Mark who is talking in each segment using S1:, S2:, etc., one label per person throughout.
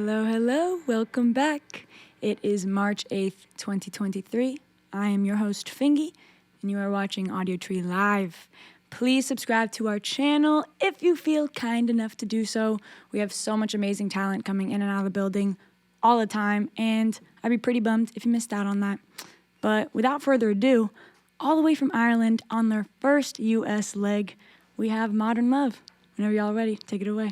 S1: Hello, welcome back. It is March 8th, 2023. I am your host, FINGY, and you are watching Audiotree live. Please subscribe to our channel if you feel kind enough to do so. We have so much amazing talent coming in and out of the building all the time, and I'd be pretty bummed if you missed out on that. But without further ado, all the way from Ireland on their first US leg, we have Modern Love. Whenever y'all are ready, take it away.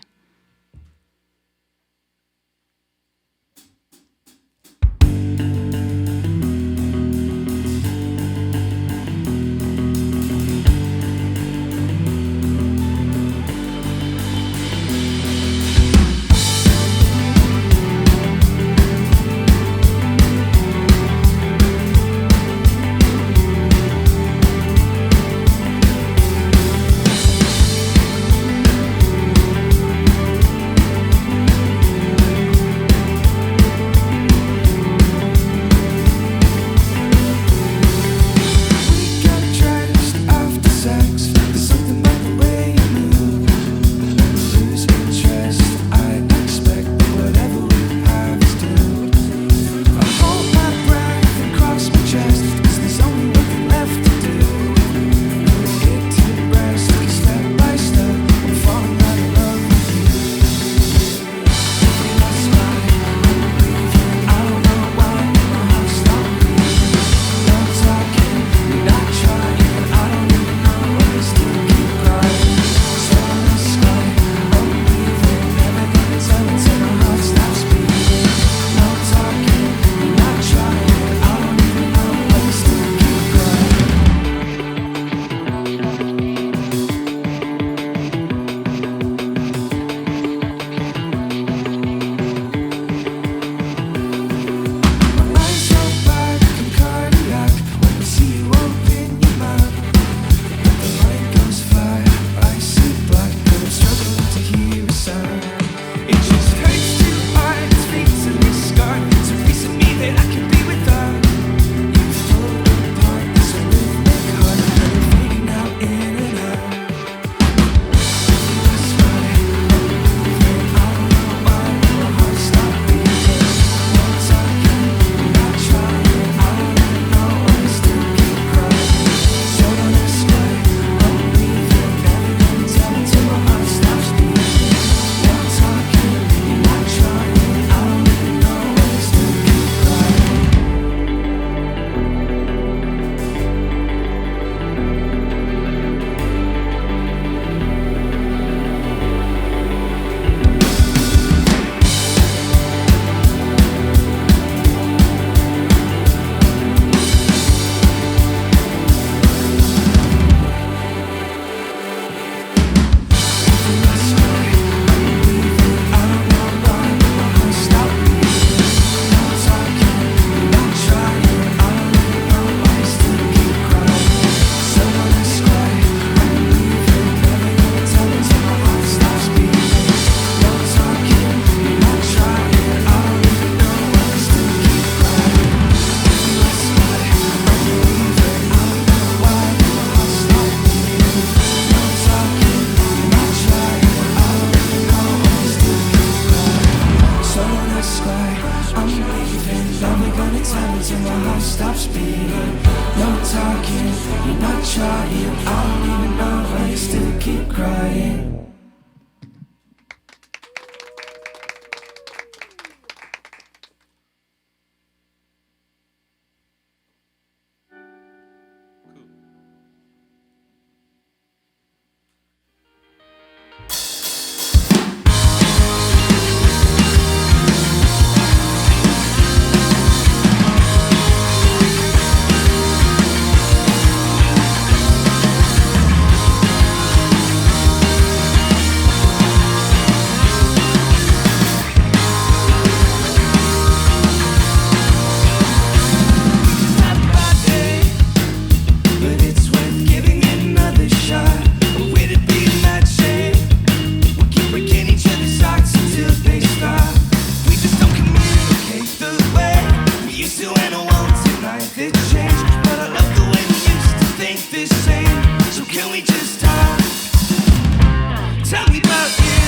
S2: Tell me about you.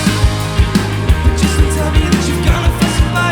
S2: Just tell me that you've gone for somebody.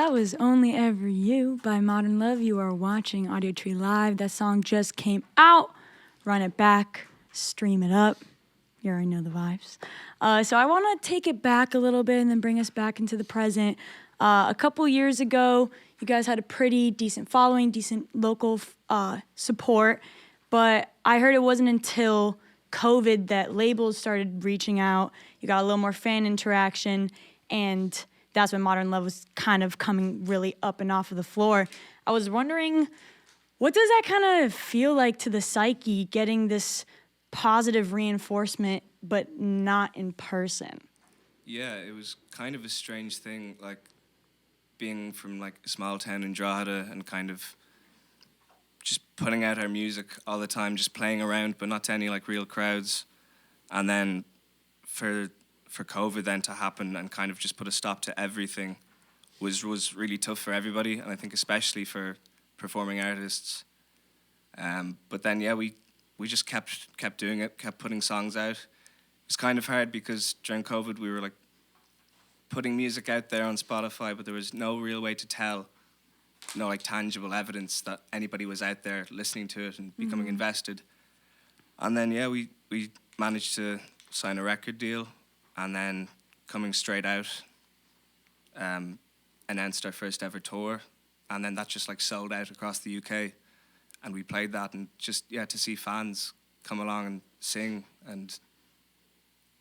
S1: That was Only Ever You by Modern Love. You are watching Audiotree Live. That song just came out. Run it back, stream it up. You already know the vibes. So I want to take it back a little bit and then bring us back into the present. A couple years ago, you guys had a pretty decent following, decent local support. But I heard it wasn't until COVID that labels started reaching out. You got a little more fan interaction, and that's when Modern Love was kind of coming really up and off of the floor. I was wondering, what does that kind of feel like to the psyche, getting this positive reinforcement, but not in person?
S2: Yeah, it was kind of a strange thing, like being from like a small town in Drogheda and kind of just putting out our music all the time, just playing around, but not to any like real crowds. And then for COVID then to happen and kind of just put a stop to everything was really tough for everybody, and I think especially for performing artists. But then we just kept doing it, kept putting songs out. It was kind of hard because during COVID we were like putting music out there on Spotify, but there was no real way to tell, no like tangible evidence that anybody was out there listening to it and becoming invested. And then we managed to sign a record deal, and then coming straight out, announced our first ever tour, and then that just like sold out across the UK, and we played that, and just to see fans come along and sing and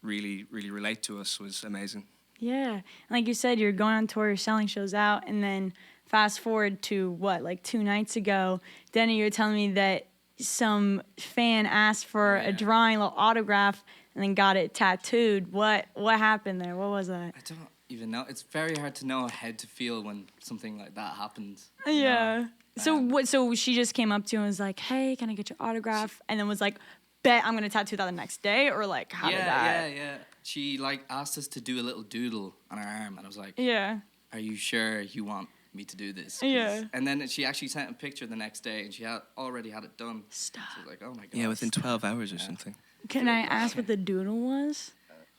S2: really relate to us was amazing.
S1: Yeah, like you said, you're going on tour, you're selling shows out, and then fast forward to like 2 nights ago, Denny, you were telling me that some fan asked for a drawing, a little autograph, and then got it tattooed. What happened there? What was that?
S3: I don't even know. It's very hard to know how to feel when something like that happens.
S1: Yeah. So she just came up to you and was like, "Hey, can I get your autograph?" And then was like, "Bet I'm gonna tattoo that the next day," or like, how did that?
S3: Yeah. She like asked us to do a little doodle on her arm, and I was like,
S1: "Yeah.
S3: Are you sure you want me to do this?"
S1: Yeah.
S3: And then she actually sent a picture the next day, and she already had it done.
S1: Stop.
S3: So I was like, oh my god.
S2: Yeah, within 12 hours or something.
S1: Can I ask what the doodle was?"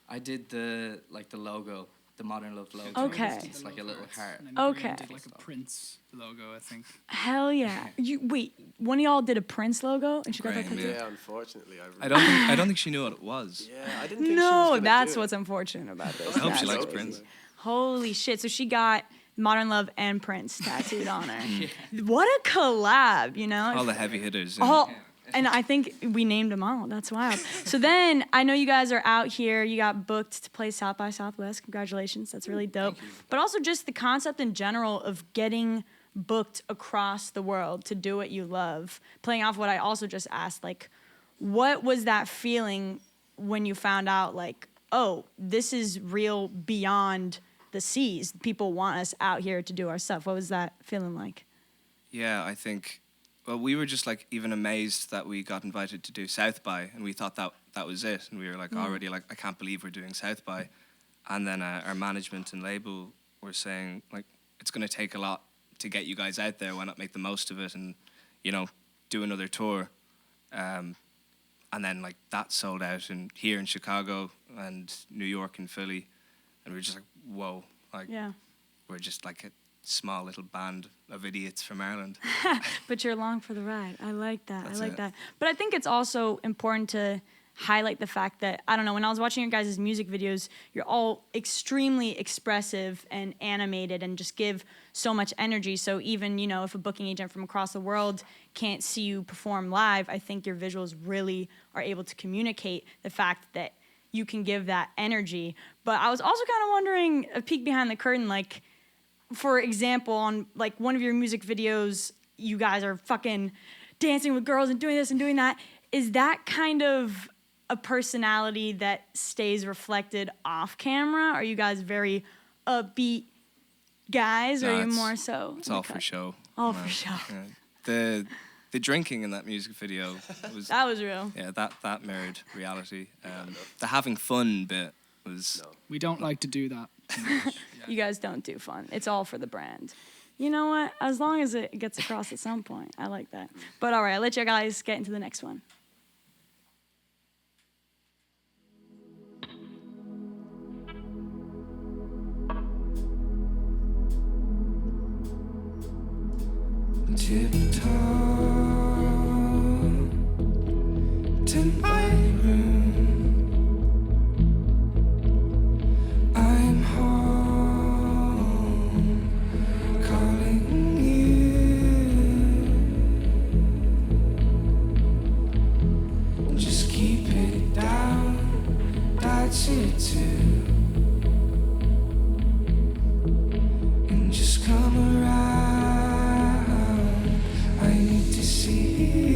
S3: I did the logo, the Modern Love logo.
S1: Okay.
S3: It's like a little heart.
S4: And
S1: Okay.
S4: Graham did like a Prince logo, I think.
S1: Hell yeah! Wait, one of y'all did a Prince logo, and she got that
S2: Graham,
S1: tattooed?
S5: Yeah, unfortunately,
S2: I don't think she knew what it was.
S5: Yeah, I didn't think she was
S1: No,
S5: gonna
S1: that's
S5: do it.
S1: what's unfortunate about this.
S2: I hope she
S1: That's-
S2: likes Prince.
S1: Holy shit! So she got Modern Love and Prince tattooed on her. What a collab, you know?
S2: All the heavy hitters.
S1: And I think we named them all. That's wild. So then I know you guys are out here. You got booked to play South by Southwest. Congratulations. That's really dope. But also just the concept in general of getting booked across the world to do what you love. Playing off what I also just asked, like, what was that feeling when you found out, like, oh, this is real beyond the seas. People want us out here to do our stuff. What was that feeling like?
S2: Yeah, I think, well, we were just like even amazed that we got invited to do South by, and we thought that was it, and we were like already like, I can't believe we're doing South by. And then our management and label were saying like, it's going to take a lot to get you guys out there. Why not make the most of it and, do another tour? And then like that sold out here in Chicago and New York and Philly, and we were just like, whoa, like we're just like a small little band of idiots from Ireland.
S1: But you're along for the ride. I like that.
S2: That's
S1: I like
S2: it.
S1: that. But I think it's also important to highlight the fact that, I don't know, when I was watching your guys' music videos, you're all extremely expressive and animated and just give so much energy. So even, if a booking agent from across the world can't see you perform live, I think your visuals really are able to communicate the fact that you can give that energy. But I was also kind of wondering, a peek behind the curtain, like, for example, on like one of your music videos, you guys are fucking dancing with girls and doing this and doing that. Is that kind of a personality that stays reflected off camera? Are you guys very upbeat guys, or are you more so?
S2: It's all for show.
S1: All for show.
S2: Yeah. The drinking in that music video was
S1: That was real.
S2: yeah, that mirrored reality. The having fun bit was
S4: We don't like to do that.
S1: You guys don't do fun. It's all for the brand. You know what? As long as it gets across at some point. I like that. But all right, I'll let you guys get into the next one.
S2: tiptoe to my room. I'm home, calling you. Just keep it down, that's it too. And just come around, I need to see you.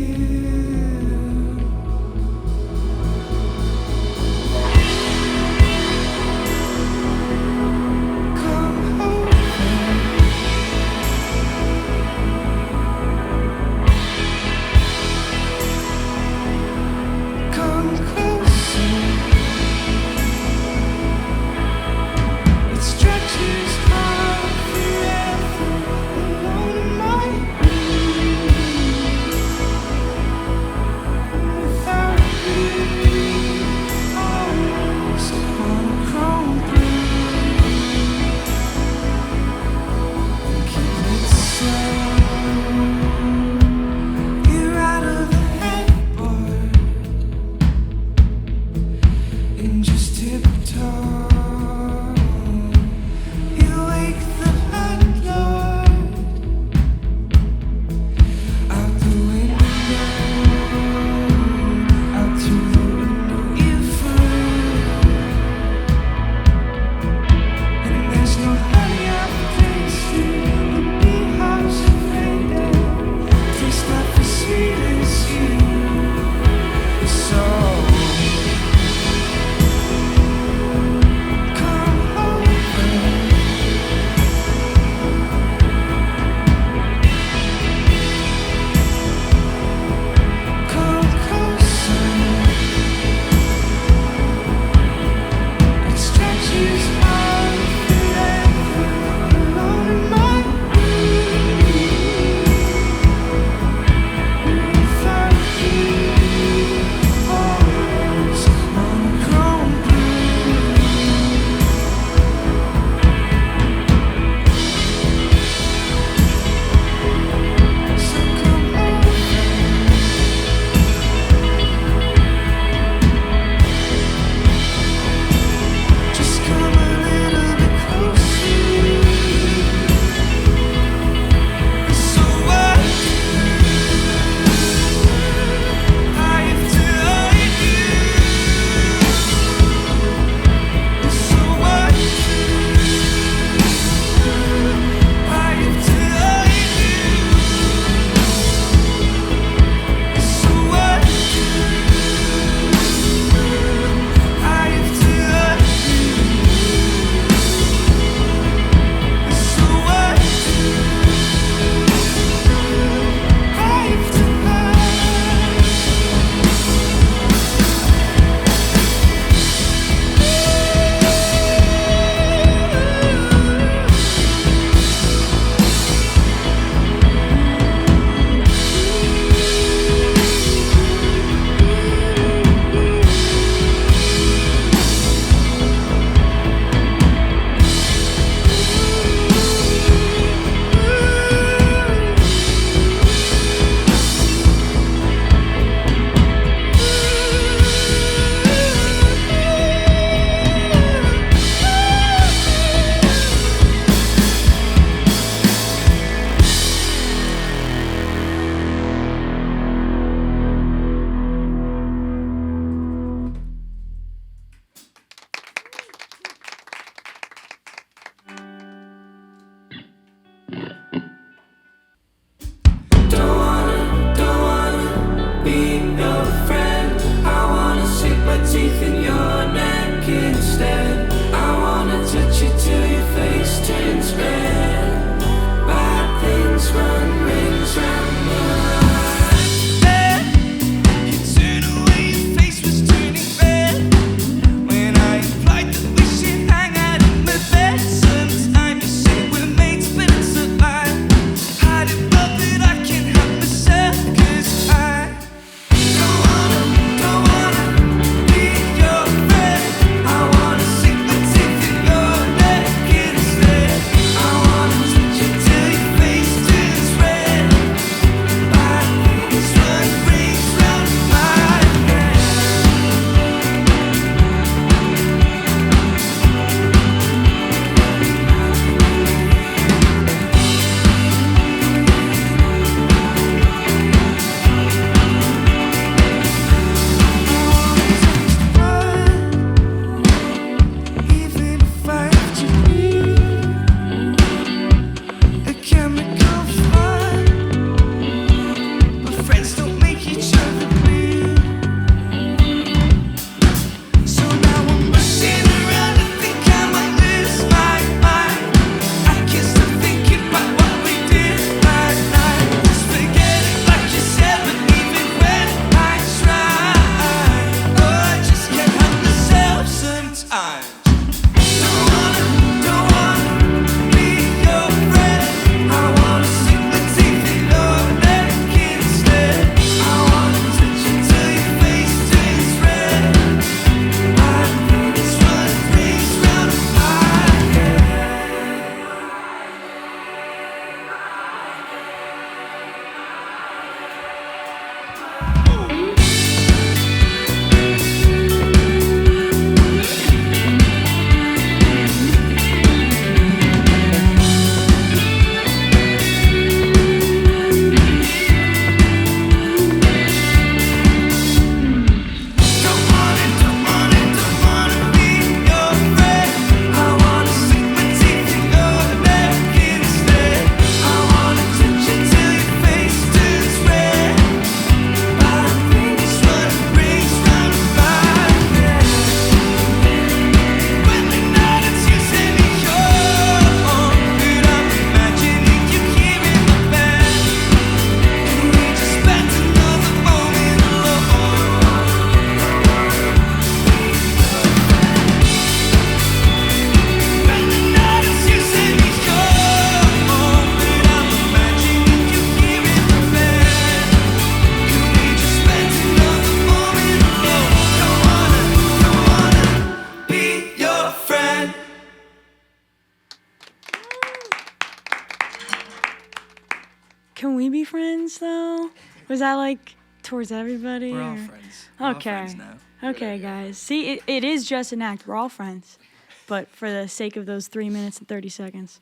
S1: friends though? Was that like towards everybody?
S2: We're all
S1: or-
S2: friends. We're all
S1: Okay.
S2: friends now.
S1: Okay, guys. See, it is just an act. We're all friends. But for the sake of those 3 minutes and 30 seconds,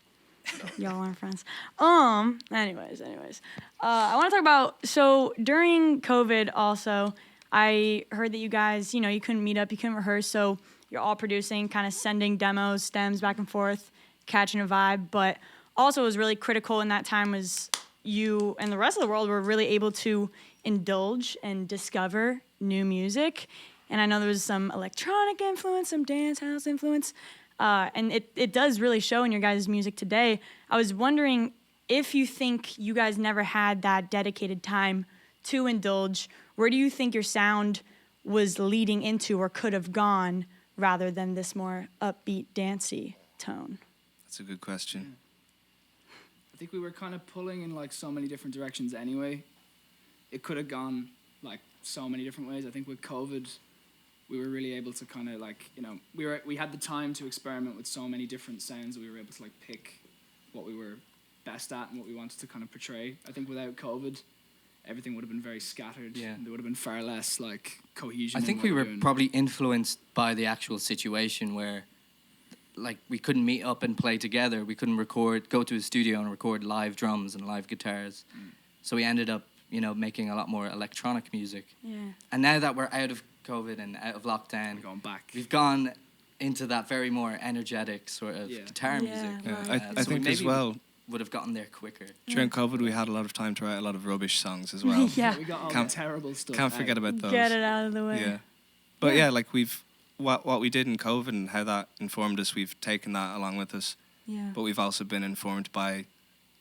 S1: y'all aren't friends. Anyways. I want to talk about, so during COVID also, I heard that you guys, you couldn't meet up, you couldn't rehearse, so you're all producing, kind of sending demos, stems back and forth, catching a vibe. But also what was really critical in that time was you and the rest of the world were really able to indulge and discover new music. And I know there was some electronic influence, some dance house influence, and it does really show in your guys' music today. I was wondering if you think you guys never had that dedicated time to indulge, where do you think your sound was leading into or could have gone rather than this more upbeat, dancey tone?
S2: That's a good question.
S4: I think we were kind of pulling in like so many different directions anyway. It could have gone like so many different ways. I think with COVID, we were really able to kind of like, we had the time to experiment with so many different sounds that we were able to like pick what we were best at and what we wanted to kind of portray. I think without COVID, everything would have been very scattered.
S3: Yeah.
S4: And there would have been far less like cohesion.
S3: I
S4: in
S3: think
S4: what
S3: we
S4: we're
S3: were
S4: doing.
S3: probably influenced by the actual situation where, like, we couldn't meet up and play together. We couldn't go to a studio and record live drums and live guitars. So we ended up, making a lot more electronic music.
S1: Yeah.
S3: And now that we're out of COVID and out of lockdown,
S4: We're going back.
S3: we've gone into that very more energetic sort of guitar
S1: Yeah,
S3: music.
S2: Yeah,
S1: right.
S2: I
S3: So we
S2: think as
S3: maybe
S2: well,
S3: would have gotten there quicker.
S2: during COVID, we had a lot of time to write a lot of rubbish songs as well.
S1: Yeah.
S4: We got all
S2: Can't-
S4: the terrible stuff.
S2: Can't
S4: out.
S2: forget about those.
S1: Get it out of the way.
S2: Yeah. But
S1: Yeah.
S2: yeah, like what we did in COVID and how that informed us, we've taken that along with us.
S1: Yeah.
S2: But we've also been informed by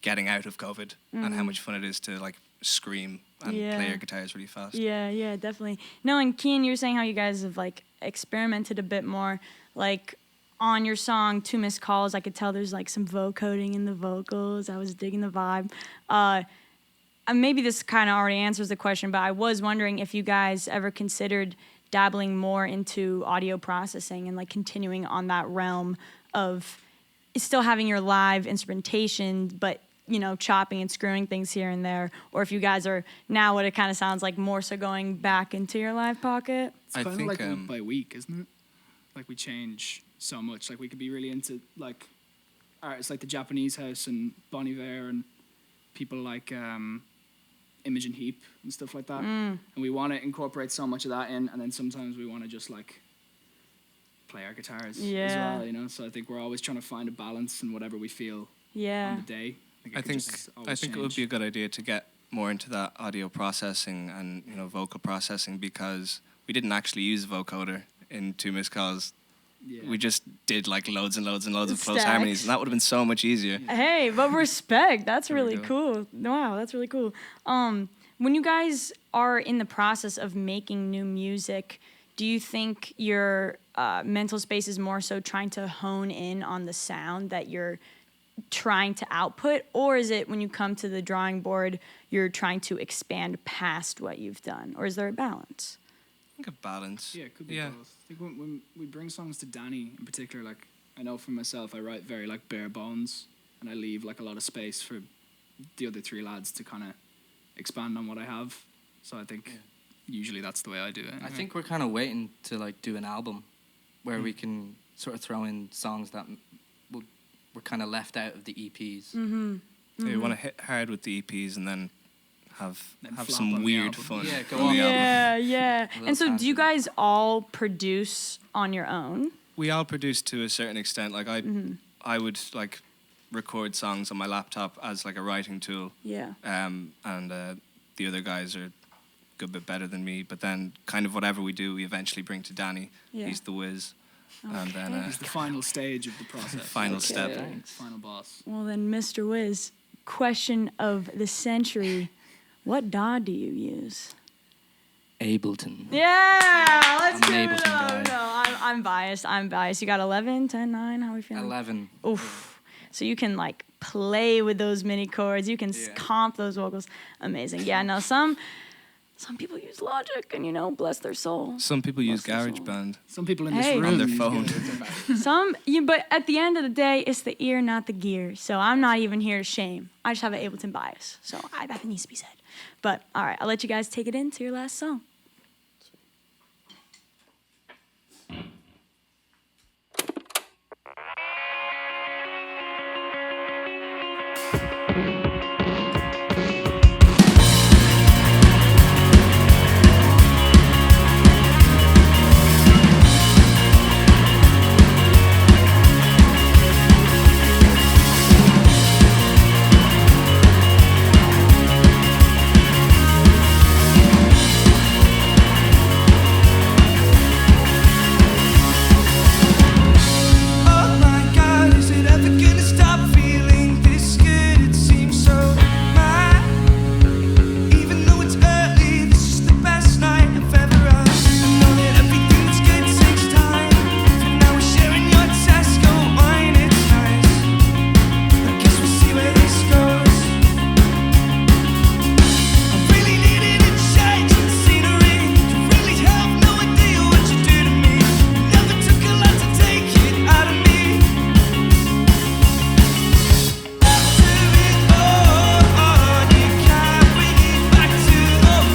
S2: getting out of COVID and how much fun it is to like scream and play
S1: Yeah.
S2: your guitars really fast.
S1: Yeah, definitely. No, and Keen, you were saying how you guys have like experimented a bit more. Like on your song "Two Missed Calls," I could tell there's like some vocoding in the vocals. I was digging the vibe. And maybe this kind of already answers the question, but I was wondering if you guys ever considered dabbling more into audio processing and like continuing on that realm of still having your live instrumentation, but chopping and screwing things here and there, or if you guys are now what it kind of sounds like more so going back into your live pocket.
S4: It's
S2: I
S4: kind of
S2: think,
S4: like week by week, isn't it? Like we change so much. Like we could be really into like artists like the Japanese House and Bon Iver and people like Imogen Heap and stuff like that. And we want to incorporate so much of that in, and then sometimes we want to just like play our guitars as well, So I think we're always trying to find a balance in whatever we feel on the day.
S2: I think it would be a good idea to get more into that audio processing and vocal processing, because we didn't actually use a vocoder in Two Missed Calls.
S4: Yeah.
S2: We just did like loads and loads and loads of close
S1: Stacks.
S2: harmonies, and that would have been so much easier.
S1: Hey, but respect. That's
S2: There we
S1: really
S2: go.
S1: cool. Wow, that's really cool. When you guys are in the process of making new music, do you think your mental space is more so trying to hone in on the sound that you're trying to output, or is it when you come to the drawing board, you're trying to expand past what you've done, or is there a balance?
S2: I think a balance.
S4: Yeah, it could be both. I think when we bring songs to Danny in particular, like I know for myself, I write very like bare bones, and I leave like a lot of space for the other three lads to kind of expand on what I have. So I think usually that's the way I do it.
S3: I think we're kind of waiting to like do an album where we can sort of throw in songs that were kind of left out of the EPs.
S2: Yeah, we want to hit hard with the EPs and then have
S4: Then flop
S2: some
S4: on the
S2: weird
S4: album.
S2: fun.
S3: Yeah, go
S2: on
S3: on.
S2: the album.
S1: Yeah.
S3: little
S1: And so do you
S3: tangent.
S1: guys all produce on your own?
S2: We all produce to a certain extent. Like I would like record songs on my laptop as like a writing tool.
S1: Yeah.
S2: And the other guys are a good bit better than me. But then kind of whatever we do, we eventually bring to Danny.
S1: Yeah.
S2: He's the whiz. And then
S4: It's the final stage of the process.
S2: final
S1: Okay.
S2: step.
S3: Thanks.
S4: Final boss.
S1: Well then, Mr. Wiz, question of the century. What DAW do you use?
S3: Ableton.
S1: Yeah, let's
S3: I'm an
S1: give it
S3: Ableton
S1: up.
S3: guy.
S1: No, I'm biased. You got 11, 10, 9, how are we feeling?
S3: 11.
S1: Oof. So you can like play with those MIDI chords. You can
S3: Yeah.
S1: comp those vocals. Amazing. Yeah, no, some Some people use Logic, and bless their soul.
S2: Some people use
S1: Bless their soul.
S2: GarageBand.
S4: Some people in this
S1: Hey.
S4: room
S2: On their
S4: use
S2: phone.
S4: GarageBand.
S1: But at the end of the day, it's the ear, not the gear. So I'm not even here to shame. I just have an Ableton bias. So that needs to be said. But all right, I'll let you guys take it into your last song.
S5: Oh my God, is it ever gonna stop feeling this good? It seems so mad. Even though it's early, this is the best night I've ever had. I know that everything that's good takes time. So now we're sharing your Tesco wine, it's nice. I guess we'll see where this goes. I really needed a change in scenery. You really have no idea what you do to me. Never took a lot to take it out of me. After it all, you can't bring it back to the room.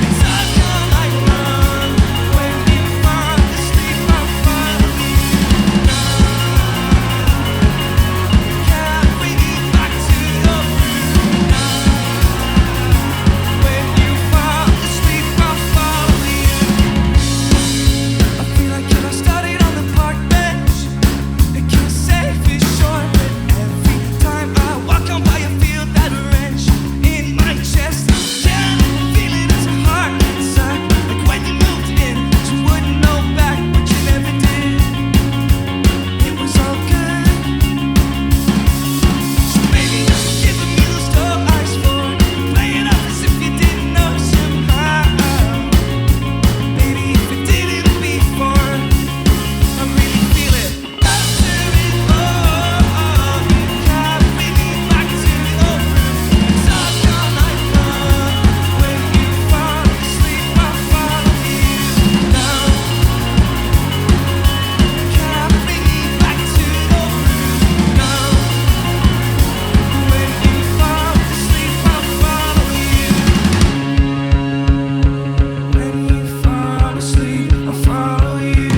S5: It's all gone like run. When you fall asleep, I'll follow you. Can't bring it back to the room. When you fall asleep, I'll follow you. I feel like if I started on the park bench, I can't say for sure, but every time I walk on by, I feel that wrench in my chest. Yeah, I feel it as a heart attack. Like when you moved in, you wouldn't know back, but you never did. It was all good. So maybe you should give me those doe eyes for play it off as if you didn't know somehow. Maybe if you didn't before, I really feel it. After it all, you can't bring me back to the room. It's all gone like run. When you fall asleep, I'll follow you now. Can't bring me back to the room now. When you fall asleep, I'll follow you. When you fall asleep, I'll follow you.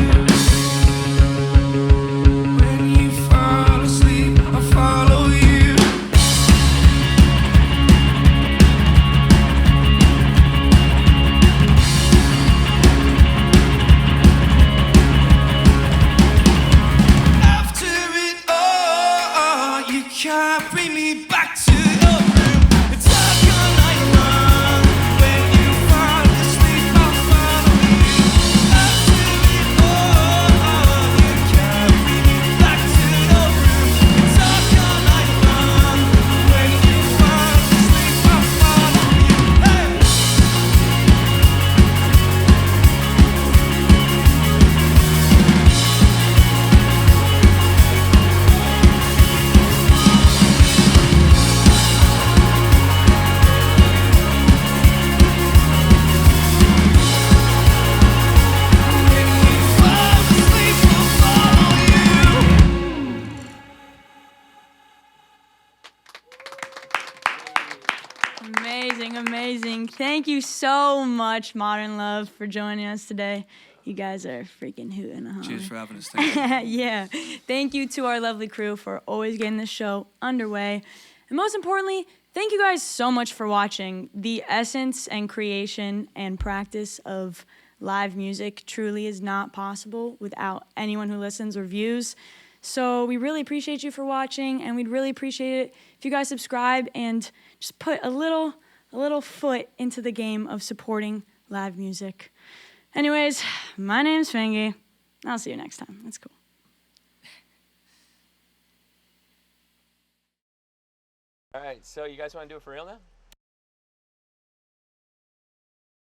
S5: When you fall asleep, I'll follow you. After it all, you can't bring me back to your room. It's all gone like run. When you fall asleep, I'll follow you. After it all, you can't bring me back to your room. It's all gone like run. When you fall asleep, I'll follow you. Hey. When you fall asleep, I'll follow you.
S1: Amazing, amazing. Thank you so much, Modern Love, for joining us today. You guys are freaking hooting, huh?
S2: Cheers for having us. Thank you.
S1: Yeah. Thank you to our lovely crew for always getting this show underway. And most importantly, thank you guys so much for watching. The essence and creation and practice of live music truly is not possible without anyone who listens or views. So we really appreciate you for watching, and we'd really appreciate it if you guys subscribe and just put a little foot into the game of supporting live music. Anyways, my name's FINGY. I'll see you next time. That's cool.
S6: All right, so you guys want to do it for real now?